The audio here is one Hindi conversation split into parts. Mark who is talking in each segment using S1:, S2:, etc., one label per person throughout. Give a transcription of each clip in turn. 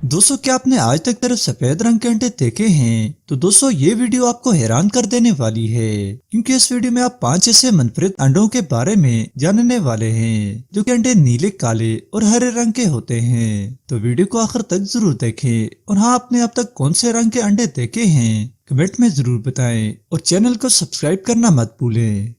S1: दोस्तों, क्या आपने आज तक तरफ सफेद रंग के अंडे देखे हैं? तो दोस्तों, ये वीडियो आपको हैरान कर देने वाली है, क्योंकि इस वीडियो में आप 5 ऐसे मनफरद अंडों के बारे में जानने वाले हैं जो कि अंडे नीले, काले और हरे रंग के होते हैं। तो वीडियो को आखिर तक जरूर देखें। और हाँ, आपने अब तक कौन से रंग के अंडे देखे हैं कमेंट में जरूर बताएं और चैनल को सब्सक्राइब करना मत भूलें।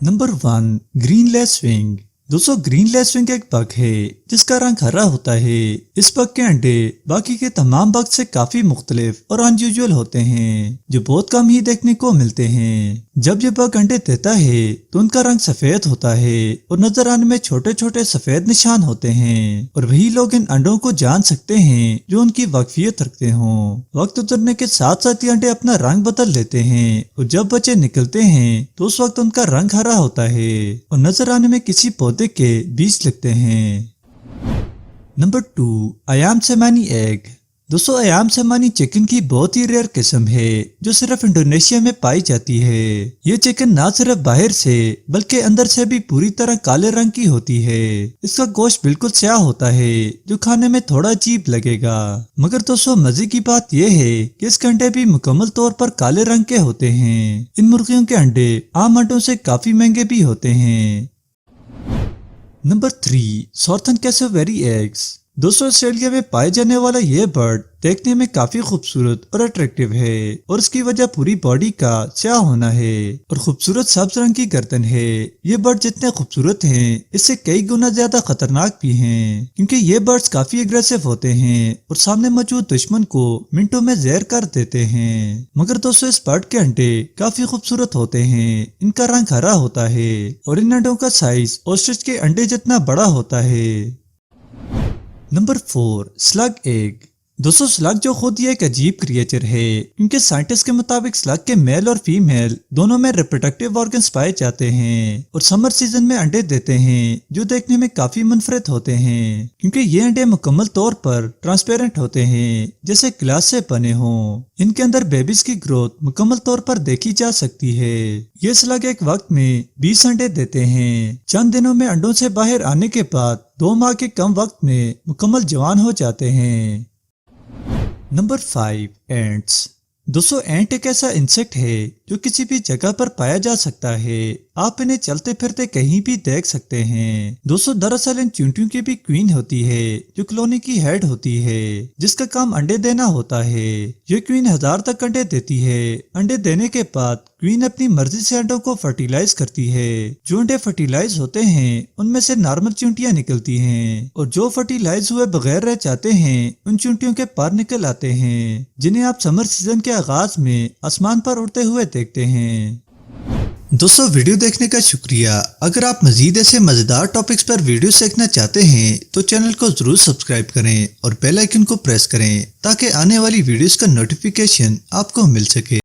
S1: Number 1, green lacewing. दोस्तों, ग्रीन लेसविंग एक बग है जिसका रंग हरा होता है। इस बग के अंडे बाकी के तमाम बग से काफी मुख्तलिफ और अनयूजुअल होते हैं, जो बहुत कम ही देखने को मिलते हैं। जब ये बग अंडे देता है तो उनका रंग सफेद होता है और नजर आने में छोटे छोटे सफेद निशान होते हैं, और वही लोग इन अंडों को जान सकते हैं जो उनकी वाकफियत रखते हों। वक्त उतरने के साथ साथ ये अंडे अपना रंग बदल लेते हैं, और जब बच्चे निकलते हैं तो उस वक्त उनका रंग हरा होता है और नजर आने में किसी पौधे के बीज लगते हैं। Number 2, Ayam Cemani egg. दोस्तों, अयाम सेमानी चिकन की बहुत ही रेयर किस्म है जो सिर्फ इंडोनेशिया में पाई जाती है। ये चिकन ना सिर्फ बाहर से बल्कि अंदर से भी पूरी तरह काले रंग की होती है। इसका गोश्त बिल्कुल स्याह होता है जो खाने में थोड़ा अजीब लगेगा, मगर दोस्तों मजे की बात यह है कि इसके अंडे भी मुकम्मल तौर पर काले रंग के होते हैं। इन मुर्गियों के अंडे आम अंडों से काफी महंगे भी होते हैं। Number 3, southern cassowary eggs. दोस्तों, ऑस्ट्रेलिया में पाए जाने वाला यह बर्ड देखने में काफी खूबसूरत और अट्रैक्टिव है, और इसकी वजह पूरी बॉडी का स्याह होना है और खूबसूरत सब्ज रंग की गर्दन है। ये बर्ड जितने खूबसूरत हैं, इससे कई गुना ज्यादा खतरनाक भी हैं, क्योंकि ये बर्ड्स काफी एग्रेसिव होते हैं और सामने मौजूद दुश्मन को मिनटों में जहर कर देते हैं। मगर दोस्तों, इस बर्ड के अंडे काफी खूबसूरत होते हैं। इनका रंग हरा होता है और इन अंडों का साइज ऑस्ट्रिच के अंडे जितना बड़ा होता है। Number 4, slug egg. दोस्तों, स्लग जो खुद ये एक अजीब क्रिएचर है, क्योंकि साइंटिस्ट के मुताबिक स्लग के मेल और फीमेल दोनों में रिप्रोडक्टिव ऑर्गन्स पाए जाते हैं और समर सीजन में अंडे देते हैं, जो देखने में काफी मुनफरद होते हैं, क्योंकि ये अंडे मुकम्मल तौर पर ट्रांसपेरेंट होते हैं, जैसे ग्लास से बने हों। इनके अंदर बेबीज की ग्रोथ मुकम्मल तौर पर देखी जा सकती है। ये स्लग एक वक्त में 20 अंडे देते हैं। चंद दिनों में अंडों से बाहर आने के बाद 2 माह के कम वक्त में मुकम्मल जवान हो जाते हैं। Number 5, ants. दोस्तों, एंट एक ऐसा इंसेक्ट है जो किसी भी जगह पर पाया जा सकता है। आप इन्हें चलते फिरते कहीं भी देख सकते हैं। दोस्तों, दरअसल इन चींटियों की भी क्वीन होती है जो कॉलोनी की हेड होती है, जिसका काम अंडे देना होता है। ये क्वीन 1000 तक अंडे देती है। अंडे देने के बाद क्वीन अपनी मर्जी से अंडों को फर्टिलाइज करती है। जो अंडे फर्टिलाइज होते हैं उनमें से नॉर्मल चींटियां निकलती हैं, और जो फर्टिलाइज हुए बगैर रह जाते हैं उन चींटियों के पर निकल आते हैं, जिन्हें आप समर सीजन के आगाज में आसमान पर उड़ते हुए देखते हैं। दोस्तों, वीडियो देखने का शुक्रिया। अगर आप मजीद ऐसे मजेदार टॉपिक्स पर वीडियो देखना चाहते हैं तो चैनल को जरूर सब्सक्राइब करें और बेल आइकन को प्रेस करें, ताकि आने वाली वीडियोस का नोटिफिकेशन आपको मिल सके।